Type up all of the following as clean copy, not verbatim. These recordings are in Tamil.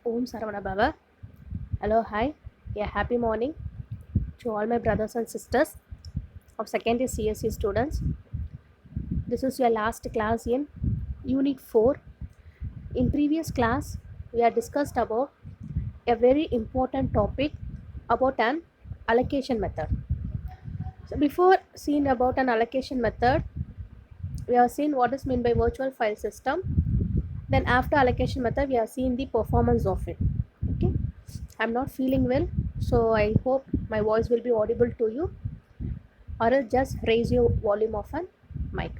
Om Saravana Baba. Hello, hi. Yeah, happy morning to all my brothers and sisters of second year CSC students. This is your last class in Unit 4. In previous class, we have discussed about a very important topic about an allocation method. So before seeing about an allocation method, we have seen what is meant by virtual file system. Then after allocation method, we have seen the performance of it. Okay. I'm not feeling well, so I hope my voice will be audible to you, or else just raise your volume of an mic.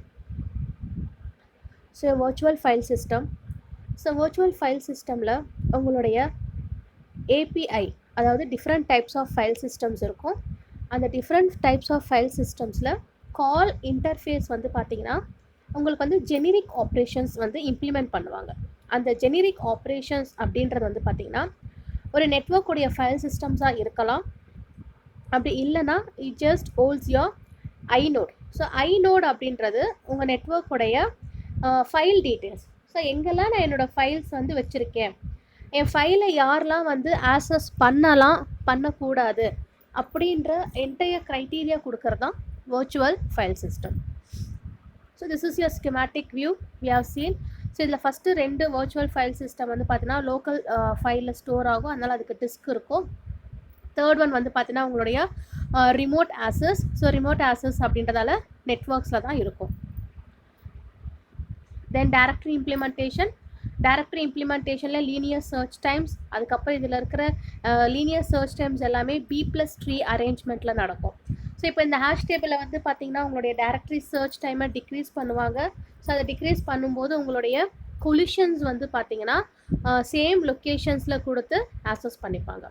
So a virtual file system. So virtual file systemல உங்களுடைய API அதாவது different types of file systems இருக்கும். அந்த different types of file systemsல call interface வந்து பார்த்தீங்கன்னா உங்களுக்கு வந்து generic operations வந்து implement பண்ணுவாங்க. அந்த generic operations அப்படின்றது வந்து பார்த்தீங்கன்னா ஒரு நெட்வொர்க் உடைய ஃபைல் சிஸ்டம்ஸாக இருக்கலாம். அப்படி இல்லைன்னா it just holds your inode. So inode அப்படின்றது உங்கள் நெட்வொர்க் உடைய ஃபைல் டீட்டெயில்ஸ். ஸோ எங்கெல்லாம் நான் என்னோடய ஃபைல்ஸ் வந்து வச்சுருக்கேன், என் ஃபைலை யாரெல்லாம் வந்து ஆக்சஸ் பண்ணலாம் பண்ணக்கூடாது அப்படின்ற என்டையர் க்ரைட்டீரியா கொடுக்கறது தான் virtual file system. So this is your schematic view we have seen. So இதில் ஃபஸ்ட்டு 2 வர்ச்சுவல் ஃபைல் சிஸ்டம் வந்து பார்த்தீங்கன்னா லோக்கல் ஃபைலில் ஸ்டோர் ஆகும், அதனால் அதுக்கு டிஸ்க் இருக்கும். தேர்ட் ஒன் வந்து பார்த்தீங்கன்னா உங்களுடைய remote access. So remote access அப்படின்றதால நெட்வொர்க்ஸில் தான் இருக்கும். Then directory implementation. டைரக்டரி இம்ப்ளிமெண்டேஷனில் லீனியர் சர்ச் டைம்ஸ், அதுக்கப்புறம் இதில் இருக்கிற லீனியர் சர்ச் டைம்ஸ் எல்லாமே B+ ட்ரீ அரேஞ்ச்மெண்ட்டில் நடக்கும். ஸோ இப்போ இந்த ஹேஷ் டேபிளில் வந்து பார்த்தீங்கன்னா உங்களுடைய டைரக்டரி சர்ச் டைமை டிக்ரீஸ் பண்ணுவாங்க. ஸோ அதை டிக்ரீஸ் பண்ணும்போது உங்களுடைய கொலிஷன்ஸ் வந்து பார்த்தீங்கன்னா சேம் லொக்கேஷன்ஸில் கொடுத்து ஆக்சஸ் பண்ணிப்பாங்க.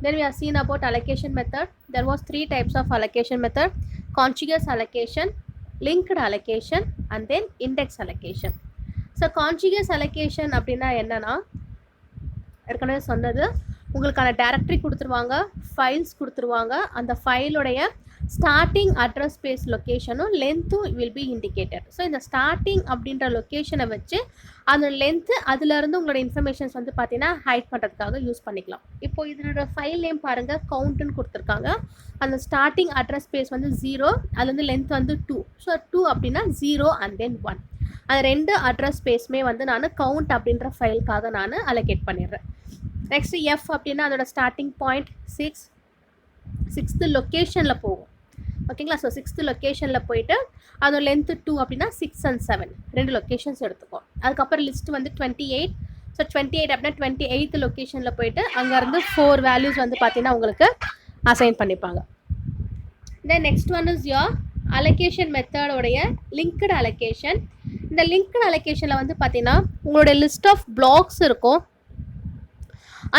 Then we have seen about allocation method. There was 3 types of allocation method: contiguous allocation, linked allocation, and then index allocation. So contiguous allocation அப்படின்னா என்னன்னா, ஏற்கனவே சொன்னது, உங்களுக்கான டைரக்டரி கொடுத்துருவாங்க, ஃபைல்ஸ் கொடுத்துருவாங்க, அந்த ஃபைலுடைய ஸ்டார்டிங் அட்ரஸ் ஸ்பேஸ் லொக்கேஷனும் லென்த்தும் வில் பி இண்டிகேட்டட். ஸோ இந்த ஸ்டார்டிங் அப்படின்ற லொக்கேஷனை வச்சு அந்த லென்த்து அதுலேருந்து உங்களோட இன்ஃபர்மேஷன்ஸ் வந்து பார்த்தீங்கன்னா ஹைட் பண்ணுறதுக்காக யூஸ் பண்ணிக்கலாம். இப்போ இதனோட ஃபைல் நேம் பாருங்கள், கவுண்ட்டுன்னு கொடுத்துருக்காங்க. அந்த ஸ்டார்டிங் அட்ரஸ் ஸ்பேஸ் வந்து 0, அதுலேருந்து லென்த் வந்து 2. ஸோ 2 அப்படின்னா 0 அண்ட் தென் 1. அந்த 2 அட்ரஸ் ஸ்பேஸுமே வந்து நான் கவுண்ட் அப்படின்ற ஃபைலுக்காக நான் அலோகேட் பண்ணிடுறேன். நெக்ஸ்ட் எஃப் அப்படின்னா அதோட ஸ்டார்டிங் பாயிண்ட் 6th லொக்கேஷனில் போகும். ஓகேங்களா? ஸோ 6th லொக்கேஷனில் போயிட்டு அதோட லென்த்து 2 அப்படின்னா 6 and 7 2 லொக்கேஷன்ஸ் எடுத்துக்கும். அதுக்கப்புறம் லிஸ்ட் வந்து 28. ஸோ 28 அப்படின்னா 28th லொக்கேஷனில் போயிட்டு அங்கேருந்து 4 வேல்யூஸ் வந்து பார்த்தீங்கன்னா உங்களுக்கு அசைன் பண்ணிப்பாங்க. Then next one is your allocation மெத்தடோடைய லிங்க்டு அலோகேஷன். இந்த லிங்க்டு அலோகேஷனில் வந்து பார்த்தீங்கன்னா உங்களுடைய லிஸ்ட் ஆஃப் பிளாக்ஸ் இருக்கும்.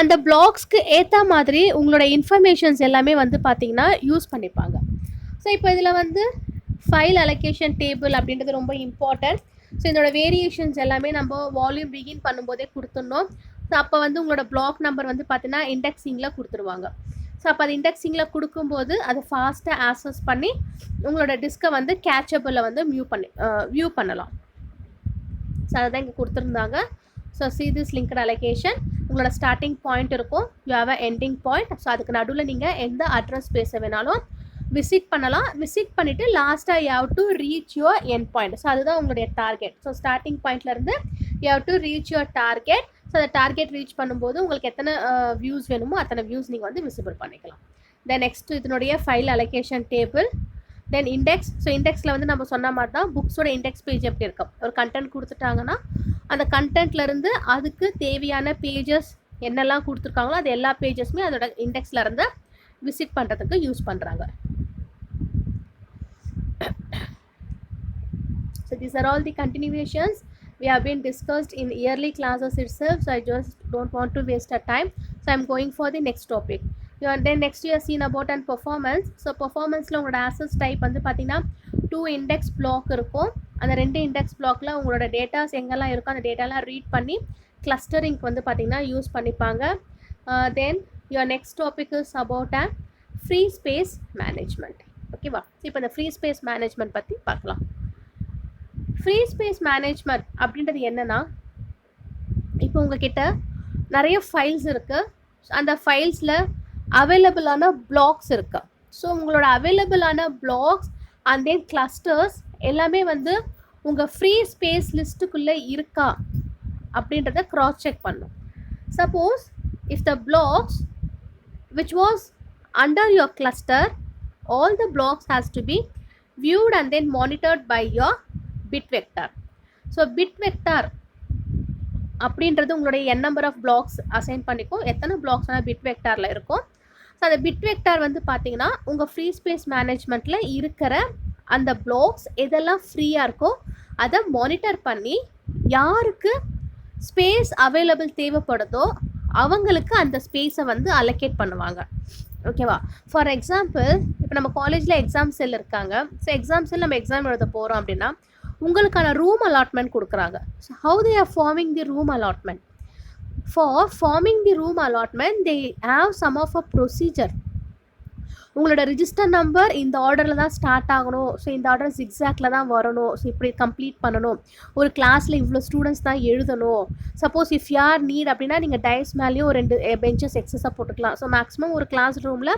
அந்த பிளாக்ஸ்க்கு ஏற்ற மாதிரி உங்களோட இன்ஃபர்மேஷன்ஸ் எல்லாமே வந்து பார்த்தீங்கன்னா யூஸ் பண்ணிப்பாங்க. ஸோ இப்போ இதில் வந்து ஃபைல் அலோகேஷன் டேபிள் அப்படின்றது ரொம்ப இம்பார்ட்டன்ட். ஸோ இதோட வேரியேஷன்ஸ் எல்லாமே நம்ம வால்யூம் பிகின் பண்ணும்போதே கொடுத்துடணும். ஸோ அப்போ வந்து உங்களோட பிளாக் நம்பர் வந்து பார்த்தீங்கன்னா இண்டெக்ஸிங்கில் கொடுத்துருவாங்க. ஸோ அப்போ அது இண்டெக்ஸிங்கில் கொடுக்கும்போது அதை ஃபாஸ்ட்டாக ஆக்சஸ் பண்ணி உங்களோட டிஸ்கை வந்து கேட்சபிளில் வந்து வியூ பண்ணலாம். ஸோ அதை தான் இங்கே கொடுத்துருந்தாங்க. So see this linked allocation. உங்களோட ஸ்டார்டிங் பாயிண்ட் இருக்கும், you have a ending point. So அதுக்கு நடுவில் நீங்கள் எந்த அட்ரஸ் ஸ்பேஸை வேணாலும் விசிட் பண்ணலாம். விசிட் பண்ணிவிட்டு லாஸ்ட்டாக you have to reach your end point. So அதுதான் உங்களுடைய டார்கெட். ஸோ ஸ்டார்டிங் பாயிண்ட்லேருந்து you have to reach your target. So அந்த டார்கெட் ரீச் பண்ணும்போது உங்களுக்கு எத்தனை வியூஸ் வேணுமோ அத்தனை வியூஸ் நீங்கள் வந்து விசிபிள் பண்ணிக்கலாம். தென் நெக்ஸ்ட் இதனுடைய file allocation table. Then index. So இண்டெக்ஸில் வந்து நம்ம சொன்ன மாதிரி தான் புக்ஸோட இண்டெக்ஸ் பேஜ் எப்படி இருக்கும். ஒரு கண்டென்ட் கொடுத்துட்டாங்கன்னா அந்த கண்டென்ட்லேருந்து அதுக்கு தேவையான பேஜஸ் என்னெல்லாம் கொடுத்துருக்காங்களோ அது எல்லா பேஜஸுமே அதோட இண்டெக்ஸ்லேருந்து விசிட் பண்ணுறதுக்கு யூஸ் பண்ணுறாங்க. So these are all the continuations we have been discussed in early classes itself. So I just don't want to waste our time. So I'm going for the next topic. Then next you have seen about an performance. So performanceல உங்களோட access type வந்து பார்த்தீங்கன்னா 2 index block இருக்கும். அந்த 2 index blockல உங்களோட டேட்டாஸ் எங்கெல்லாம் இருக்கோ அந்த டேட்டாலாம் ரீட் பண்ணி கிளஸ்டரிங்க்கு வந்து பார்த்தீங்கன்னா யூஸ் பண்ணிப்பாங்க. Then your next topic is about an free space management. ஓகேவா? இப்போ இந்த ஃப்ரீ ஸ்பேஸ் மேனேஜ்மெண்ட் பற்றி பார்க்கலாம். ஃப்ரீ ஸ்பேஸ் மேனேஜ்மெண்ட் அப்படின்றது என்னன்னா, இப்போ உங்ககிட்ட நிறைய ஃபைல்ஸ் இருக்குது. அந்த ஃபைல்ஸில் அவைலபிளான பிளாக்ஸ் இருக்குது. ஸோ உங்களோட அவைலபிளான பிளாக்ஸ் அண்ட் தென் கிளஸ்டர்ஸ் எல்லாமே வந்து உங்கள் ஃப்ரீ ஸ்பேஸ் லிஸ்ட்டுக்குள்ளே இருக்கா அப்படின்றத க்ராஸ் செக் பண்ணும். Suppose if the blocks which was under your cluster, all the blocks has to be viewed and then monitored by your bit vector. So bit vector அப்படின்றது உங்களுடைய n number of blocks assign பண்ணிக்கும், எத்தனை பிளாக்ஸ்னா பிட் வெக்டாரில் இருக்கும். ஸோ அந்த பிட் வெக்டார் வந்து பார்த்தீங்கன்னா உங்கள் ஃப்ரீ ஸ்பேஸ் மேனேஜ்மெண்ட்டில் இருக்கிற அந்த பிளாக்ஸ் எதெல்லாம் ஃப்ரீயாக இருக்கோ அதை மானிட்டர் பண்ணி யாருக்கு ஸ்பேஸ் அவைலபிள் தேவைப்படுதோ அவங்களுக்கு அந்த ஸ்பேஸை வந்து அலோகேட் பண்ணுவாங்க. ஓகேவா? ஃபார் எக்ஸாம்பிள் இப்போ நம்ம காலேஜில் எக்ஸாம் செல் இருக்காங்க. ஸோ எக்ஸாம் செல் நம்ம எக்ஸாம் எழுத போகிறோம் அப்படின்னா உங்களுக்கான ரூம் அலாட்மெண்ட் கொடுக்குறாங்க. So how they are forming the room allotment? For forming the room allotment they have some of a procedure. உங்களோட ரிஜிஸ்டர் நம்பர் இந்த ஆர்டரில் தான் ஸ்டார்ட் ஆகணும். ஸோ இந்த ஆர்டர் ஜிக்ஸாக்டில் தான் வரணும். ஸோ இப்படி கம்ப்ளீட் பண்ணணும். ஒரு கிளாஸில் இவ்வளோ ஸ்டூடெண்ட்ஸ் தான் எழுதணும். சப்போஸ் இஃப் யார் நீட் அப்படின்னா நீங்கள் டைஸ் மேலேயும் ஒரு 2 பெஞ்சஸ் எக்ஸஸாக போட்டுக்கலாம். ஸோ மேக்ஸிமம் ஒரு கிளாஸ் ரூமில்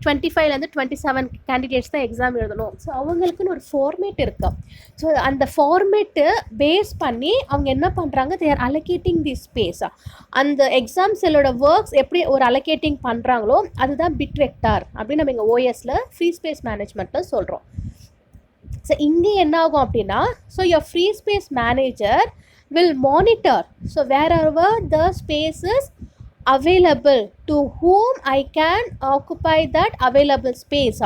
25லேருந்து 27 கேண்டிடேட்ஸ் தான் எக்ஸாம் எழுதணும். ஸோ அவங்களுக்குன்னு ஒரு ஃபார்மேட் இருக்குது. ஸோ அந்த ஃபார்மேட்டு பேஸ் பண்ணி அவங்க என்ன பண்ணுறாங்க, they are allocating the space. அந்த எக்ஸாம் செல்லோட ஒர்க்ஸ் எப்படி ஒரு அலோகேட்டிங் பண்ணுறாங்களோ அதுதான் பிட் வெக்டார் அப்படின்னு நம்ம ஓஎஸ்ல ஃப்ரீ ஸ்பேஸ் மேனேஜ்மெண்ட்டில் சொல்கிறோம். ஸோ இங்கே என்ன ஆகும் அப்படின்னா, so your free space manager will monitor so wherever the space is available to whom I can occupy that available space.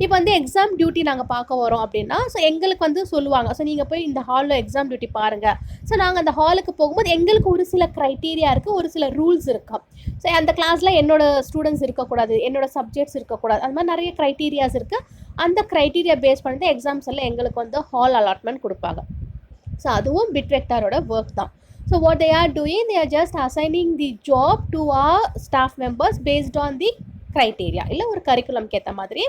இப்போ வந்து எக்ஸாம் டியூட்டி நாங்கள் பார்க்க வரோம் அப்படின்னா ஸோ எங்களுக்கு வந்து சொல்லுவாங்க, ஸோ நீங்கள் போய் இந்த ஹாலில் எக்ஸாம் டியூட்டி பாருங்கள். ஸோ நாங்கள் அந்த ஹாலுக்கு போகும்போது எங்களுக்கு ஒரு சில க்ரைட்டீரியா இருக்குது, ஒரு சில ரூல்ஸ் இருக்கா. ஸோ அந்த கிளாஸில் என்னோடய ஸ்டூடெண்ட்ஸ் இருக்கக்கூடாது, என்னோடய சப்ஜெக்ட்ஸ் இருக்கக்கூடாது, அது மாதிரி நிறைய க்ரைட்டீரியாஸ் இருக்குது. அந்த க்ரைட்டீரியா பேஸ் பண்ணிட்டு எக்ஸாம்ஸ் எல்லாம் எங்களுக்கு வந்து ஹால் அலாட்மெண்ட் கொடுப்பாங்க. ஸோ அதுவும் பிட் வெக்டாரோட ஒர்க் தான். So what they are doing, they are just assigning the job to our staff members based on the criteria, இல்லை ஒரு கரிக்குலம்க்கு ஏற்ற மாதிரி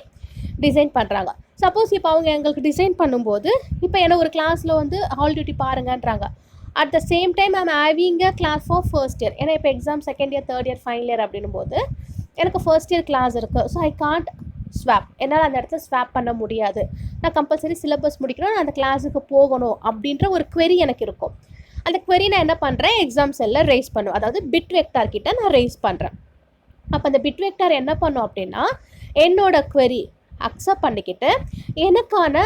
டிசைன் பண்ணுறாங்க. சப்போஸ் இப்போ அவங்க எங்களுக்கு டிசைன் பண்ணும்போது இப்போ என்ன ஒரு கிளாஸில் வந்து ஹால் டியூட்டி பாருங்கன்றாங்க. At the same time I'm having a class for first year. ஏன்னா இப்போ exam second year, third year, final year அப்படின்னும் போது எனக்கு ஃபர்ஸ்ட் இயர் கிளாஸ் இருக்குது. ஸோ ஐ காண்ட் ஸ்வாப், என்னால் அந்த இடத்துல ஸ்வாப் பண்ண முடியாது. நான் கம்பல்சரி சிலபஸ் முடிக்கணும், நான் அந்த கிளாஸுக்கு போகணும் அப்படின்ற ஒரு query எனக்கு இருக்கும். அந்த query நான் என்ன பண்ணுறேன், எக்ஸாம் செல்லில் ரைஸ் பண்ணுவேன். அதாவது பிட் வெக்டார் கிட்ட நான் ரைஸ் பண்ணுறேன். அப்போ அந்த பிட் வெக்டார் என்ன பண்ணும் அப்படின்னா என்னோட query அக்செப்ட் பண்ணிக்கிட்டு எனக்கான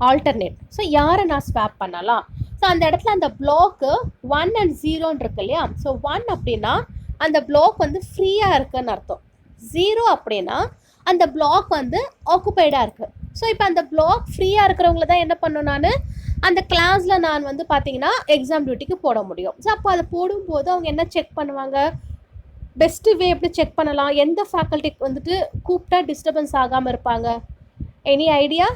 ஆல்டர்னேட், ஸோ யாரை நான் ஸ்வாப் பண்ணலாம். ஸோ அந்த இடத்துல அந்த பிளாக்கு 1 and 0 இருக்கு இல்லையா. ஸோ 1 அப்படின்னா அந்த பிளாக் வந்து ஃப்ரீயாக இருக்குன்னு அர்த்தம். 0 அப்படின்னா அந்த பிளாக் வந்து ஆக்குபைடாக இருக்குது. ஸோ இப்போ அந்த பிளாக் ஃப்ரீயாக இருக்கிறவங்கள தான் என்ன பண்ணணும், நான் அந்த கிளாஸில் நான் வந்து பார்த்தீங்கன்னா எக்ஸாம் டியூட்டிக்கு போட முடியும். ஸோ அப்போ அதை போடும்போது அவங்க என்ன செக் பண்ணுவாங்க, பெஸ்ட்டு வே எப்படி செக் பண்ணலாம், எந்த ஃபேக்கல்ட்டிக்கு வந்துட்டு கூப்பிட்டா டிஸ்டர்பன்ஸ் ஆகாமல் இருப்பாங்க. Any idea?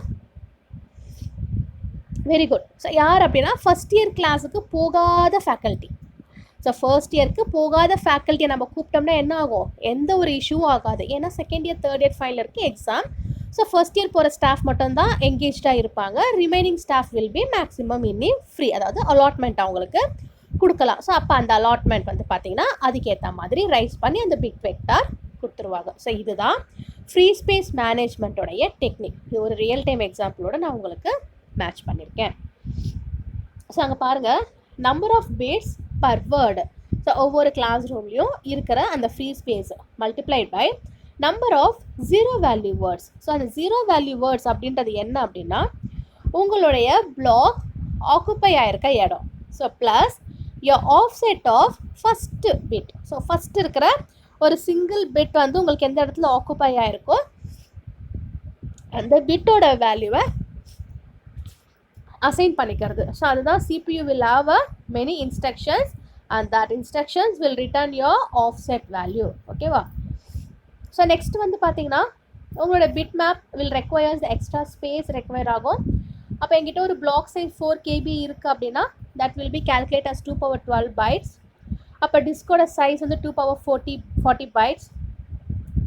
Very good. So யார் அப்படின்னா ஃபஸ்ட் இயர் கிளாஸுக்கு போகாத ஃபேக்கல்ட்டி. ஸோ ஃபர்ஸ்ட் இயருக்கு போகாத ஃபேக்கல்ட்டியை நம்ம கூப்பிட்டோம்னா என்ன ஆகும், எந்த ஒரு இஷ்யூவும் ஆகாது. ஏன்னா second year, third year, final இயருக்கு எக்ஸாம். ஸோ ஃபர்ஸ்ட் இயர் போகிற ஸ்டாஃப் மட்டும்தான் எங்கேஜாக இருப்பாங்க. Remaining staff will be maximum இன்னி ஃப்ரீ, அதாவது அலாட்மெண்ட் அவங்களுக்கு கொடுக்கலாம். ஸோ அப்போ அந்த அலாட்மெண்ட் வந்து பார்த்திங்கன்னா அதுக்கேற்ற மாதிரி ரைஸ் பண்ணி அந்த பிட் வெக்டார் கொடுத்துருவாங்க. ஸோ இதுதான் ஃப்ரீ ஸ்பேஸ் மேனேஜ்மெண்ட்டோடைய டெக்னிக். இது ஒரு ரியல் டைம் எக்ஸாம்பிளோட நான் உங்களுக்கு மேட்ச் பண்ணியிருக்கேன். ஸோ அங்கே பாருங்கள், number of bits per word. So ஒவ்வொரு கிளாஸ் ரூம்லேயும் இருக்கிற அந்த free space multiplied by number of zero value words. So அந்த ஜீரோ வேல்யூ வேர்ட்ஸ் அப்படின்றது என்ன அப்படின்னா உங்களுடைய பிளாக் ஆக்குப்பை ஆகிருக்க இடம். So plus your offset of first bit. So first இருக்கிற ஒரு சிங்கிள் பிட் வந்து உங்களுக்கு எந்த இடத்துல ஆக்குப்பை ஆகிருக்கோ அந்த பிட்டோட வேல்யூவை அசைன் பண்ணிக்கிறது. ஸோ அதுதான் CPU will have a many instructions and that instructions will return your offset value. ஓகேவா? ஸோ நெக்ஸ்ட் வந்து பார்த்தீங்கன்னா உங்களோட bit map will requires the extra space require ஆகும். அப்போ எங்கிட்ட ஒரு பிளாக் சைஸ் 4 KB இருக்குது அப்படின்னா that will be calculated as 2 power 12 bytes. அப்போ டிஸ்கோட சைஸ் வந்து 2 power 40 bytes.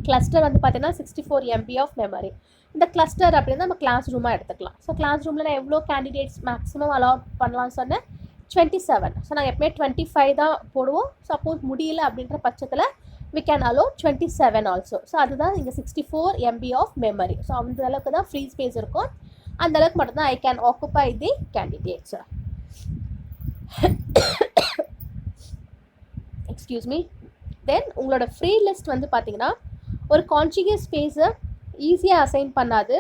கிளஸ்டர் வந்து பார்த்தீங்கன்னா 64 MB ஆஃப் மெமரி. இந்த கிளஸ்டர் அப்படின்னா நம்ம கிளாஸ் ரூமாக எடுத்துக்கலாம். ஸோ கிளாஸ் ரூமில் நான் எவ்வளோ கேண்டிடேட்ஸ் மேக்ஸிமம் அலாட் பண்ணலாம்னு சொன்னேன், 27. ஸோ நாங்கள் எப்பவுமே 25 தான் போடுவோம். சப்போஸ் முடியல அப்படின்ற பட்சத்தில் we can allow 27 also. So அதுதான் இங்கே 64 MB ஆஃப் மெமரி. ஸோ அந்த அளவுக்கு தான் ஃப்ரீ ஸ்பேஸ் இருக்கும். அந்த அளவுக்கு மட்டும்தான் I can occupy the candidates. Excuse me. Then உங்களோட ஃப்ரீ லிஸ்ட் வந்து பார்த்தீங்கன்னா ஒரு கான்டிகியூஸ் ஸ்பேஸை ஈஸியாக அசைன் பண்ணாது.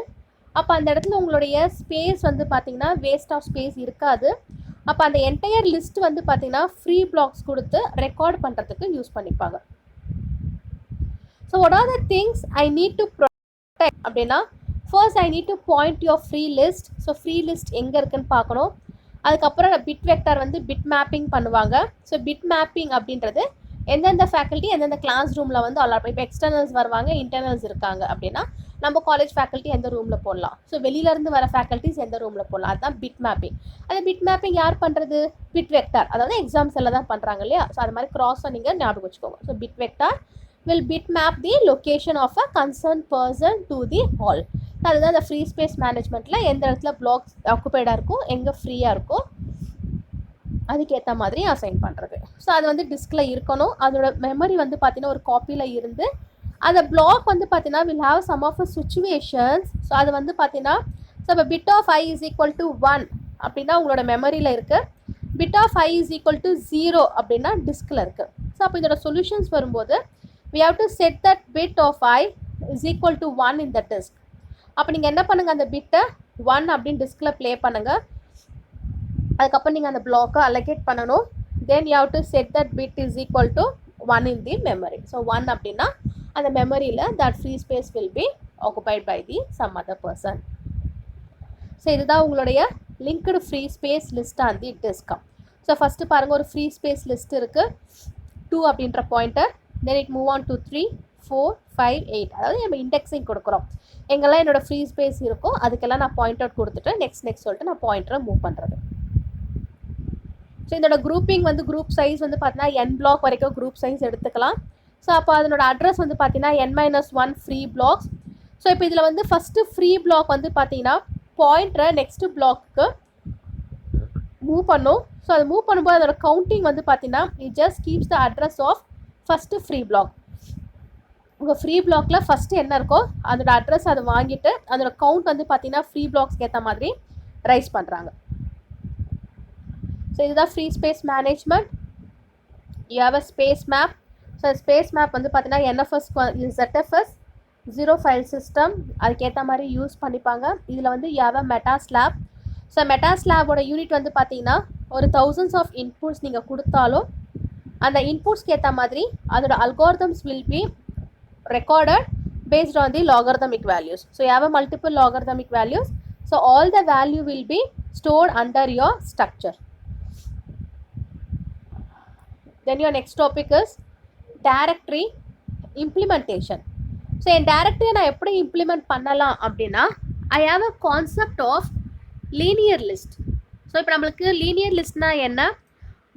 அப்போ அந்த இடத்துல உங்களுடைய ஸ்பேஸ் வந்து பார்த்தீங்கன்னா வேஸ்ட் ஆஃப் ஸ்பேஸ் இருக்காது. அப்போ அந்த என்டையர் லிஸ்ட் வந்து பார்த்தீங்கன்னா ஃப்ரீ பிளாக்ஸ் கொடுத்து ரெக்கார்ட் பண்ணுறதுக்கு யூஸ் பண்ணிப்பாங்க. So what are the things I need to protect அப்படின்னா, first I need to point your free list. So free list எங்கே இருக்குன்னு பார்க்கணும். அதுக்கப்புறம் பிட் வெக்டார் வந்து பிட் மேப்பிங் பண்ணுவாங்க. ஸோ பிட் மேப்பிங் அப்படின்றது எந்தெந்த ஃபேக்கல்ட்டி எந்தெந்த கிளாஸ் ரூமில் வந்து அலாட், இப்போ எக்ஸ்டர்னல்ஸ் வருவாங்க, இன்டர்னல்ஸ் இருக்காங்க அப்படின்னா நம்ம காலேஜ் ஃபேக்கல்ட்டி எந்த ரூமில் போடலாம், ஸோ வெளியிலேருந்து வர ஃபேக்கல்ட்டிஸ் எந்த ரூமில் போடலாம், அதுதான் பிட் மேப்பிங். அந்த பிட் மேப்பிங் யார் பண்ணுறது? பிட் வெக்டார், அதாவது எக்ஸாம்ஸ் எல்லாம் தான் பண்ணுறாங்க இல்லையா. ஸோ அது மாதிரி க்ராஸாக நீங்கள் ஞாபகம் வச்சுக்கோங்க. So bit vector will bitmap the location of a concerned person to the hall. அதுதான் இந்த ஃப்ரீ ஸ்பேஸ் மேனேஜ்மெண்ட்டில் எந்த இடத்துல பிளாக்ஸ் ஆக்குபைடாக இருக்கும், எங்கே ஃப்ரீயாக இருக்கும், அதுக்கேற்ற மாதிரி அசைன் பண்ணுறது. ஸோ அது வந்து டிஸ்கில் இருக்கணும். அதோட மெமரி வந்து பார்த்தீங்கன்னா ஒரு காப்பியில் இருந்து அந்த பிளாக் வந்து பார்த்தீங்கன்னா will have some of a situations. So அது வந்து பார்த்தீங்கன்னா ஸோ இப்போ bit of I is equal to 1 அப்படின்னா உங்களோட மெமரியில் இருக்குது. Bit of I is equal to 0 அப்படின்னா டிஸ்கில் இருக்குது. ஸோ அப்போ இதோட சொல்யூஷன்ஸ் வரும்போது we have to set that bit of I is equal to 1 in the disk. அப்போ நீங்கள் என்ன பண்ணுங்கள், அந்த பிட்டை 1 அப்படின்னு டிஸ்கில் ப்ளே பண்ணுங்கள். அதுக்கப்புறம் நீங்கள் அந்த பிளாக்கை allocate பண்ணணும். தென் you have to set that bit is equal to 1 in the memory. So 1 அப்படின்னா அந்த மெமரியில் that free space will be occupied by the some other person. So இதுதான் உங்களுடைய linked free space list on the disk. So first பாருங்கள், ஒரு free space list இருக்குது 2 அப்படின்ற pointer. then it move on to 3, 4, 5, 8. அதாவது நம்ம இண்டெக்ஸிங் கொடுக்குறோம். எங்கெல்லாம் என்னோட ஃப்ரீ ஸ்பேஸ் இருக்கோ அதுக்கெல்லாம் நான் பாயிண்ட் அவுட் கொடுத்துட்டு நெக்ஸ்ட் சொல்லிட்டு நான் பாயிண்டரை மூவ் பண்ணுறது. ஸோ இதோட குரூப்பிங் வந்து குரூப் சைஸ் வந்து பார்த்தீங்கன்னா n பிளாக் வரைக்கும் குரூப் சைஸ் எடுத்துக்கலாம். ஸோ அப்போ அதனோட அட்ரஸ் வந்து பார்த்தீங்கன்னா n-1 ஃப்ரீ பிளாக்ஸ். ஸோ இப்போ இதில் வந்து ஃபஸ்ட்டு ஃப்ரீ பிளாக் வந்து பார்த்தீங்கன்னா பாயிண்டரை நெக்ஸ்ட்டு பிளாக்கு மூவ் பண்ணும். ஸோ அது மூவ் பண்ணும்போது அதோட கவுண்டிங் வந்து பார்த்தீங்கன்னா it just keeps the address of first free block. உங்கள் ஃப்ரீ பிளாக்ல ஃபஸ்ட்டு என்ன இருக்கோ அதோட அட்ரஸ் அதை வாங்கிட்டு அதோட கவுண்ட் வந்து பார்த்தீங்கன்னா ஃப்ரீ பிளாக்ஸ்க்கு ஏற்ற மாதிரி ரைஸ் பண்ணுறாங்க. ஸோ இதுதான் free space management. You have a space map. So space map வந்து பார்த்தீங்கன்னா NFS ZFS 0 ஃபைல் சிஸ்டம் அதுக்கேற்ற மாதிரி யூஸ் பண்ணிப்பாங்க. இதில் வந்து you have a meta slab. So meta ஸ்லாபோட யூனிட் வந்து பார்த்தீங்கன்னா ஒரு thousands ஆஃப் இன்புட்ஸ் நீங்கள் கொடுத்தாலும் அந்த இன்புட்ஸ்க்கு ஏற்ற மாதிரி அதோட algorithms will be recorded based on the logarithmic values. So you have a multiple logarithmic values. So all the value will be stored under your structure. Then your next topic is directory implementation. So in directory நான் எப்படி implement பண்ணலாம் அப்படின்னா, I have a concept of linear list. So இப்போ நம்மளுக்கு linear listனா என்ன,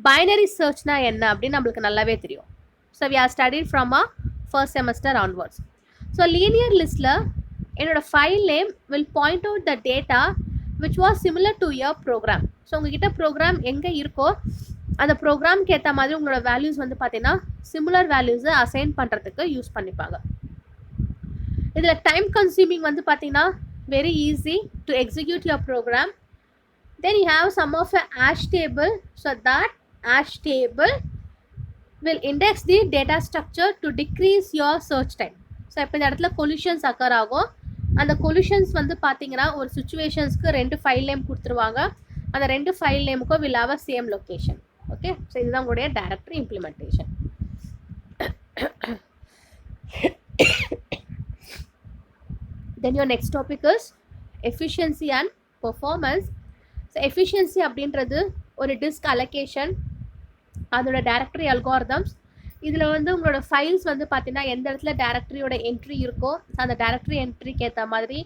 பைனரி சர்ச்னா என்ன அப்படின்னு நம்மளுக்கு நல்லாவே தெரியும். So we are studied from a first semester onwards. So linear லிஸ்ட்டில் என்னோடய file name will point out the data which was similar to your program. So உங்ககிட்ட ப்ரோக்ராம் எங்கே இருக்கோ அந்த ப்ரோக்ராம்க்கு ஏற்ற மாதிரி உங்களோட வேல்யூஸ் வந்து பார்த்தீங்கன்னா சிமிலர் வேல்யூஸை அசைன் பண்ணுறதுக்கு யூஸ் பண்ணிப்பாங்க. இதில் டைம் கன்சியூமிங் வந்து பார்த்தீங்கன்னா very easy to execute your program. Then you have some of a hash table. So that hash table will index the data structure to decrease your search time. So இப்போ இந்த இடத்துல collisions occur ஆகும். அந்த collisions வந்து பார்த்தீங்கன்னா ஒரு சுச்சுவேஷன்ஸ்க்கு 2 ஃபைல் நேம் கொடுத்துருவாங்க. அந்த 2 ஃபைல் நேமுக்கும் will have a same location. Okay, so இதுதான் உங்களுடைய directory implementation. Then your next topic is efficiency and performance. So efficiency அப்படின்றது ஒரு டிஸ்க் அலோகேஷன், அதோட டைரக்டரி அல்காரிதம்ஸ். இதில் வந்து உங்களோட ஃபைல்ஸ் வந்து பார்த்தீங்கன்னா எந்த இடத்துல டைரக்டரியோட என்ட்ரி இருக்கோ அந்த டைரக்டரி என்ட்ரிக்கு ஏற்ற மாதிரி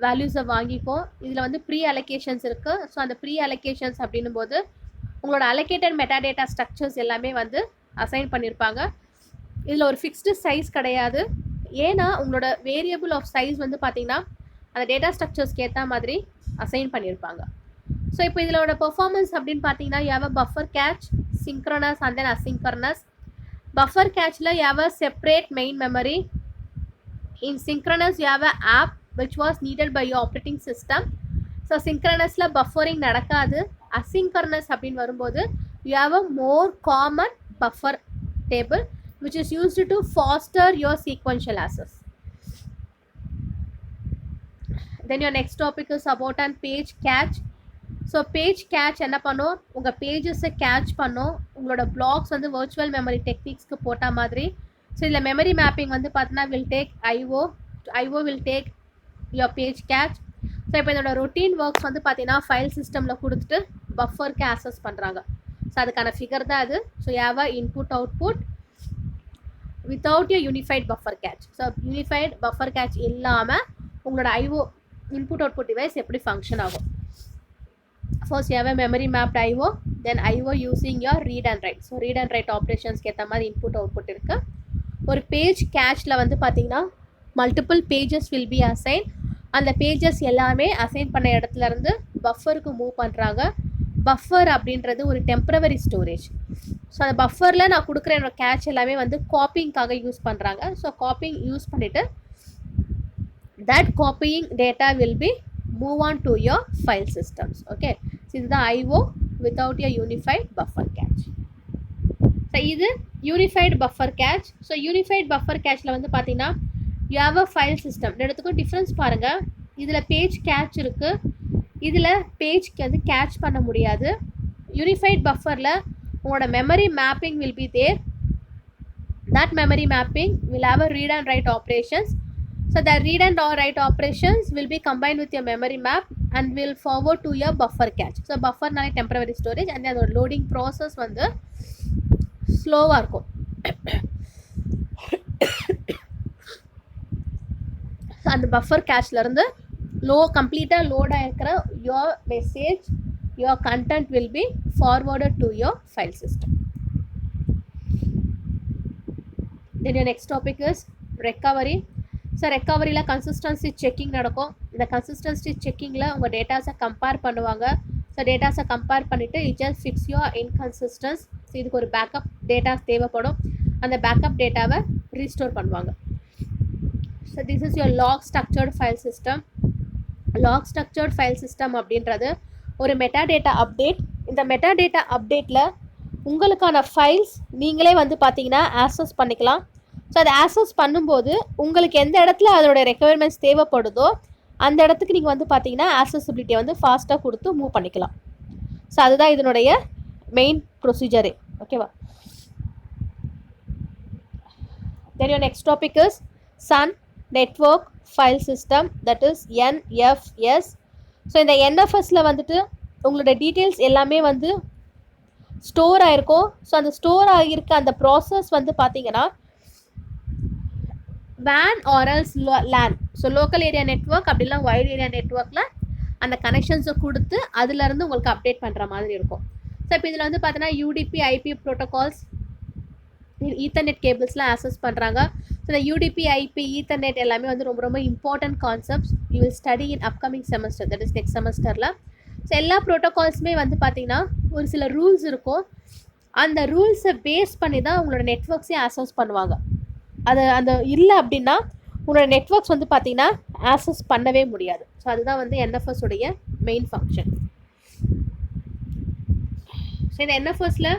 வேல்யூஸை வாங்கிக்கும். இதில் வந்து ப்ரீ அலோகேஷன்ஸ் இருக்குது. ஸோ அந்த ப்ரீ அலோகேஷன்ஸ் அப்படின்னும் போது உங்களோட அலோகேட்டட் மெட்டாடேட்டா ஸ்ட்ரக்சர்ஸ் எல்லாமே வந்து அசைன் பண்ணியிருப்பாங்க. இதில் ஒரு ஃபிக்ஸ்டு சைஸ் கிடையாது. ஏன்னா உங்களோட வேரியபிள் ஆஃப் சைஸ் வந்து பார்த்தீங்கன்னா அந்த டேட்டா ஸ்ட்ரக்சர்ஸ்க்கு ஏற்ற மாதிரி அசைன் பண்ணியிருப்பாங்க. ஸோ இப்போ இதோட பெர்ஃபார்மன்ஸ் அப்படின்னு பார்த்தீங்கன்னா you have a buffer cache, synchronous and then asynchronous. Buffer cacheல you have a separate main memory. In synchronous you have a app which was needed by your operating system. So synchronousல buffering நடக்காது. asynchronous அப்படின்னு வரும்போது you have a more common buffer table which is used to foster your sequential access. Then your next topic is about an page cache. So page catch என்ன பண்ணும், உங்கள் பேஜஸை கேட்ச் பண்ணும், உங்களோட பிளாக்ஸ் வந்து வர்ச்சுவல் மெமரி டெக்னிக்ஸ்க்கு போட்ட மாதிரி. ஸோ இதில் மெமரி மேப்பிங் வந்து பார்த்தீங்கன்னா will take IO will take your page cache. So இப்போ இதோட ரொட்டீன் ஒர்க்ஸ் வந்து பார்த்தீங்கன்னா ஃபைல் சிஸ்டமில் கொடுத்துட்டு பஃபருக்கு ஆக்சஸ் பண்ணுறாங்க. ஸோ அதுக்கான ஃபிகர் தான் அது. ஸோ யாவ input output without you unified buffer cache. So unified buffer cache இல்லாமல் உங்களோட ஐஓ இன்புட் அவுட்புட் டிவைஸ் எப்படி ஃபங்க்ஷன் ஆகும். First you have a memory mapped IO, then IO using your read and write. So read and write operations ஏற்ற மாதிரி input output இருக்கு. ஒரு பேஜ் கேட்ச்ல வந்து பார்த்தீங்கன்னா multiple pages will be assign. அந்த பேஜஸ் எல்லாமே அசைன் பண்ண இடத்துல இருந்து பஃபருக்கு மூவ் பண்ணுறாங்க. பஃபர் அப்படின்றது ஒரு டெம்பரவரி ஸ்டோரேஜ். ஸோ அந்த பஃபரில் நான் கொடுக்குற என்னோட கேட்ச் எல்லாமே வந்து காப்பிங்காக யூஸ் பண்ணுறாங்க. ஸோ காப்பிங் யூஸ் பண்ணிவிட்டு that copying data will be move on to your file systems. Okay, so this is the IO without your unified buffer cache. So இது unified buffer cache. So unified buffer cacheல வந்து பார்த்தீங்கன்னா you have a file system. ரெண்டுத்துக்கும் டிஃப்ரென்ஸ் பாருங்க. இதில் பேஜ் கேட்ச் இருக்கு, இதில் பேஜ்க்கு வந்து கேட்ச் பண்ண முடியாது. யூனிஃபைட் பஃபரில் உங்களோட memory mapping will be there. that memory mapping will have a read and write operations. So the read and write operations will be combined with your memory map and will forward to your buffer cache. So buffer நாலே temporary storage and then the loading process வந்து ஸ்லோவாக இருக்கும். அந்த பஃபர் கேஷ்லேருந்து கம்ப்ளீட்டாக லோடாக இருக்கிற your message, your content will be forwarded to your file system. Then your next topic is recovery. So ரெக்கவரியில் கன்சிஸ்டன்சி செக்கிங் நடக்கும். இந்த கன்சிஸ்டன்சி செக்கிங்கில் உங்கள் டேட்டாஸை கம்பேர் பண்ணுவாங்க. ஸோ டேட்டாஸை கம்பேர் பண்ணிவிட்டு it just fix your inconsistency. So இதுக்கு ஒரு பேக்கப் டேட்டாஸ் தேவைப்படும். அந்த பேக்கப் டேட்டாவை ரீஸ்டோர் பண்ணுவாங்க. So this is your log structured file system. Log structured file system அப்படின்றது ஒரு மெட்டா டேட்டா அப்டேட். இந்த மெட்டா டேட்டா அப்டேட்டில் உங்களுக்கான ஃபைல்ஸ் நீங்களே வந்து பார்த்தீங்கன்னா ஆக்சஸ் பண்ணிக்கலாம். ஸோ அதை ஆக்சஸ் பண்ணும்போது உங்களுக்கு எந்த இடத்துல அதோட ரெக்குயர்மெண்ட்ஸ் தேவைப்படுதோ அந்த இடத்துக்கு நீங்கள் வந்து பார்த்தீங்கன்னா ஆக்சசிபிலிட்டியை வந்து ஃபாஸ்ட்டாக கொடுத்து மூவ் பண்ணிக்கலாம். ஸோ அதுதான் இதனுடைய மெயின் ப்ரொசீஜரே. ஓகேவா? Then your next topic is Sun network file system, that is NFS. So இந்த NFSல வந்துட்டு உங்களோட டீட்டெயில்ஸ் எல்லாமே வந்து ஸ்டோர் ஆகிருக்கும். ஸோ அந்த ஸ்டோர் ஆகியிருக்க அந்த ப்ராசஸ் வந்து பார்த்தீங்கன்னா WAN or else LAN. So local area network அப்படின்னா வைட் ஏரியா நெட்வொர்க்கில் அந்த கனெக்ஷன்ஸை கொடுத்து அதுலேருந்து உங்களுக்கு அப்டேட் பண்ணுற மாதிரி இருக்கும். ஸோ இப்போ இதில் வந்து பார்த்தீங்கன்னா UDP IP ப்ரோட்டோகால்ஸ், ஈத்தர்நெட் கேபிள்ஸ்லாம் ஆக்சஸ் பண்ணுறாங்க. ஸோ இந்த UDP IP ஈத்தர்நெட் எல்லாமே வந்து ரொம்ப ரொம்ப important concepts. You will study in upcoming semester, that is next செமஸ்டரில். ஸோ எல்லா ப்ரோட்டோகால்ஸுமே வந்து பார்த்தீங்கன்னா ஒரு சில ரூல்ஸ் இருக்கும். அந்த ரூல்ஸை பேஸ் பண்ணி தான் உங்களோட நெட்வொர்க்ஸே ஆக்சஸ் பண்ணுவாங்க. அது அந்த இல்லை அப்படின்னா உங்களோட நெட்வொர்க்ஸ் வந்து பார்த்தீங்கன்னா ஆக்சஸ் பண்ணவே முடியாது. ஸோ அதுதான் வந்து NFS உடைய மெயின் ஃபங்க்ஷன். ஸோ இந்த NFSல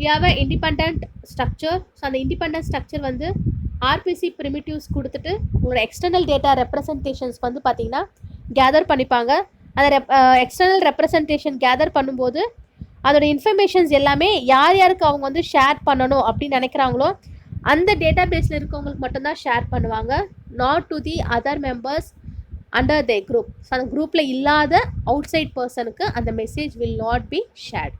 you have a independent structure. So அந்த இண்டிபெண்ட் ஸ்ட்ரக்சர் வந்து RPC ப்ரிமிட்டிவ்ஸ் கொடுத்துட்டு உங்களோட எக்ஸ்டர்னல் டேட்டா ரெப்ரசன்டேஷன்ஸ் வந்து பார்த்தீங்கன்னா கேதர் பண்ணிப்பாங்க. அந்த எக்ஸ்டர்னல் ரெப்ரசன்டேஷன் கேதர் பண்ணும்போது அதோட இன்ஃபர்மேஷன்ஸ் எல்லாமே யார் யாருக்கு அவங்க வந்து ஷேர் பண்ணணும் அப்படின்னு நினைக்கிறாங்களோ அந்த டேட்டா பேஸில் இருக்கவங்களுக்கு மட்டும்தான் ஷேர் பண்ணுவாங்க. Not to the other members under the group. So அந்த குரூப்பில் இல்லாத அவுட் சைட் பர்சனுக்கு அந்த message will not be shared.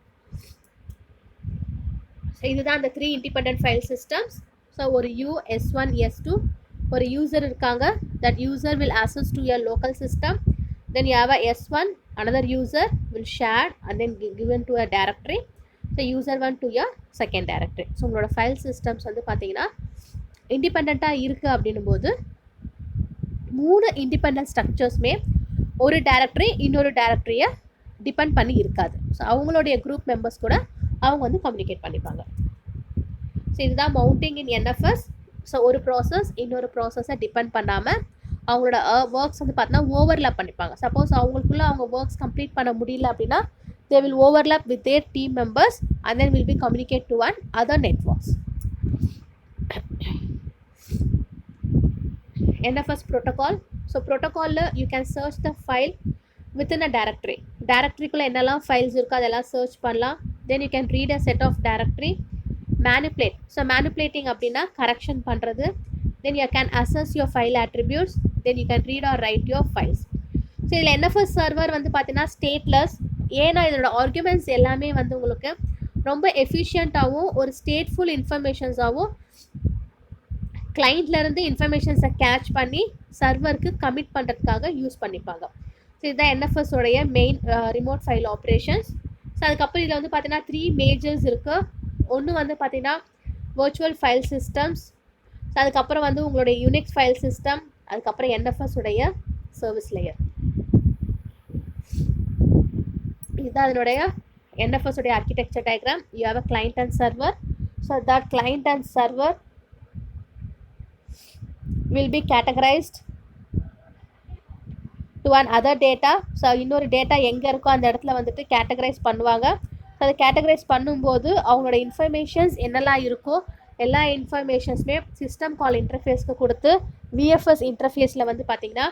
So இதுதான் அந்த 3 இண்டிபெண்ட் ஃபைல் சிஸ்டம்ஸ். ஸோ ஒரு S1 S2 ஒரு யூசர் இருக்காங்க. That user will access to your local system. Then you have a S1, another user will share and then given to a directory. So user 1 to your second directory. So உங்களோட ஃபைல் சிஸ்டம்ஸ் வந்து பார்த்தீங்கன்னா இண்டிபெண்ட்டாக இருக்குது அப்படின்னும் போது 3 இண்டிபெண்ட் ஸ்ட்ரக்சர்ஸுமே ஒரு டைரக்டரி இன்னொரு டைரக்டரியை டிபெண்ட் பண்ணி இருக்காது. ஸோ அவங்களுடைய குரூப் மெம்பர்ஸ் கூட அவங்க வந்து கம்யூனிகேட் பண்ணிப்பாங்க. ஸோ இதுதான் மவுண்டிங் இன் என்எஃப்எஸ். ஸோ ஒரு ப்ராசஸ் இன்னொரு ப்ராசஸை டிபெண்ட் பண்ணாமல் அவங்களோட ஒர்க்ஸ் வந்து பார்த்தீங்கன்னா ஓவர்லேப் பண்ணிப்பாங்க. சப்போஸ் அவங்களுக்குள்ள அவங்க ஒர்க்ஸ் கம்ப்ளீட் பண்ண முடியல அப்படின்னா they will overlap with their team members and then will be communicate to one other networks. NFS protocol. So protocol la you can search the file within a directory. Directory kulla ennalam files irukku adella search pannalam. Then you can read a set of directory. Manipulate. So manipulating அப்படினா correction பண்றது. Then you can access your file attributes. Then you can read or write your files. So இதில் NFS server வந்து பார்த்தீங்கன்னா ஸ்டேட்லெஸ். ஏன்னா இதோட ஆர்குமெண்ட்ஸ் எல்லாமே வந்து உங்களுக்கு ரொம்ப எஃபிஷியண்ட்டாகவும் ஒரு ஸ்டேட்ஃபுல் இன்ஃபர்மேஷன்ஸாகவும் கிளைண்ட்லேருந்து இன்ஃபர்மேஷன்ஸை கேட்ச் பண்ணி சர்வருக்கு கமிட் பண்ணுறதுக்காக யூஸ் பண்ணிப்பாங்க. ஸோ இதுதான் NFS உடைய main remote file operations. So அதுக்கப்புறம் இதில் வந்து பார்த்தீங்கன்னா 3 மேஜர்ஸ் இருக்குது. ஒன்று வந்து பார்த்தீங்கன்னா வர்ச்சுவல் ஃபைல் சிஸ்டம்ஸ், ஸோ அதுக்கப்புறம் வந்து உங்களுடைய யூனிக்ஸ் ஃபைல் சிஸ்டம், அதுக்கப்புறம் NFS உடைய சர்வீஸ் லேயர். இதுதான் அதனுடைய NFS உடைய architecture diagram. You have a client and server. So that client and server will be categorized to an other data. So இன்னொரு டேட்டா எங்கே இருக்கோ அந்த இடத்துல வந்துட்டு கேட்டகரைஸ் பண்ணுவாங்க. ஸோ அதை கேட்டகரைஸ் பண்ணும்போது அவங்களோட இன்ஃபர்மேஷன்ஸ் என்னெல்லாம் இருக்கோ எல்லா இன்ஃபர்மேஷன்ஸுமே சிஸ்டம் கால் இன்டர்ஃபேஸ்க்கு கொடுத்து VFS இன்டர்ஃபேஸில் வந்து பார்த்திங்கன்னா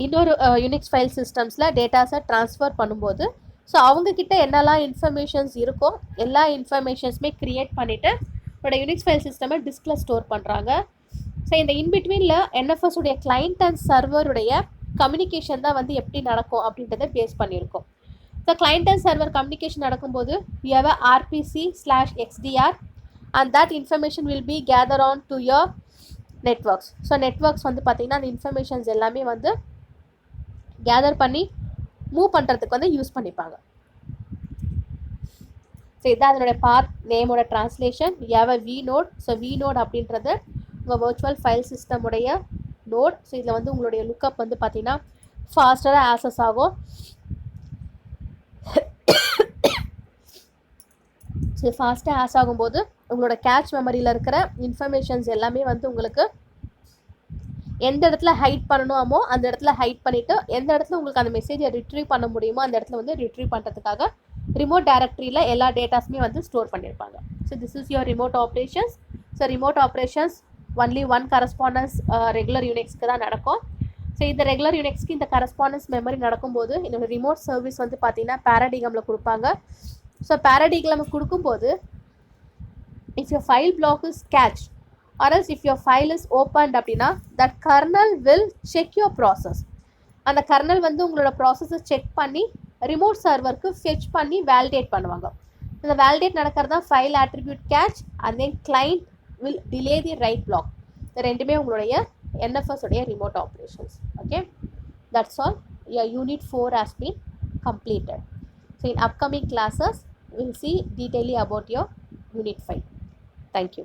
இன்னொரு யூனிக்ஸ் ஃபைல் சிஸ்டம்ஸில் டேட்டாஸை ட்ரான்ஸ்ஃபர் பண்ணும்போது ஸோ அவங்கக்கிட்ட என்னெல்லாம் இன்ஃபர்மேஷன்ஸ் இருக்கோ எல்லா இன்ஃபர்மேஷன்ஸுமே க்ரியேட் பண்ணிவிட்டு உங்களோட யூனிக்ஸ் ஃபைல் சிஸ்டமை டிஸ்கில் ஸ்டோர் பண்ணுறாங்க. ஸோ இந்த இன்பிட்வீனில் NFS உடைய கிளைண்ட் அண்ட் சர்வருடைய கம்யூனிகேஷன் தான் வந்து எப்படி நடக்கும் அப்படின்றத பேஸ் பண்ணியிருக்கோம். So client and server communication நடக்கும்போது you have a RPC/XDR and that information will be gathered on to your networks. So networks வந்து பார்த்திங்கன்னா அந்த இன்ஃபர்மேஷன்ஸ் எல்லாமே வந்து கேதர் பண்ணி மூவ் பண்ணுறதுக்கு வந்து யூஸ் பண்ணிப்பாங்க. ஸோ இதுதான் அதனுடைய பாத் நேமோட translation. You have a vNode. So vNode அப்படின்றது உங்கள் வர்ச்சுவல் ஃபைல் சிஸ்டமுடைய நோட். ஸோ இதில் வந்து உங்களுடைய லுக்கப் வந்து பார்த்திங்கன்னா ஃபாஸ்டராக ஆக்சஸ் ஆகும். ஸோ ஃபாஸ்ட்டாக ஆக்ஸ் ஆகும்போது உங்களோட கேட்ச் மெமரியில் இருக்கிற இன்ஃபர்மேஷன்ஸ் எல்லாமே வந்து உங்களுக்கு எந்த இடத்துல ஹைட் பண்ணணுமோ அந்த இடத்துல ஹைட் பண்ணிவிட்டு எந்த இடத்துல உங்களுக்கு அந்த மெசேஜை ரிட்ரீவ் பண்ண முடியுமோ அந்த இடத்துல வந்து ரிட்ரீவ் பண்ணுறதுக்காக ரிமோட் டைரக்டரியில் எல்லா டேட்டாஸுமே வந்து ஸ்டோர் பண்ணியிருப்பாங்க. So this is your remote operations. So remote operations only one correspondence regular யூனிக்ஸ்க்கு தான் நடக்கும். ஸோ இந்த ரெகுலர் யூனிக்ஸ்க்கு இந்த கரஸ்பாண்டன்ஸ் மெமரி நடக்கும்போது இந்த ரிமோட் சர்வீஸ் வந்து பார்த்திங்கன்னா பேராடிகமில் கொடுப்பாங்க. ஸோ பேராடிகிராம் கொடுக்கும்போது if your file block is cached or else if your file is opened அப்படின்னா that kernel will check your process. அந்த kernel வந்து உங்களோட ப்ராசஸை செக் பண்ணி ரிமோட் சர்வருக்கு ஃபெச் பண்ணி வேலிடேட் பண்ணுவாங்க. இந்த வேலிடேட் நடக்கிறது தான் file attribute catch and then client will delay the write block. இந்த ரெண்டுமே உங்களுடைய NFS உடைய remote operations. Okay, that's all. Your unit 4 has been completed. So in upcoming classes we'll see detailing about your unit 5. Thank you.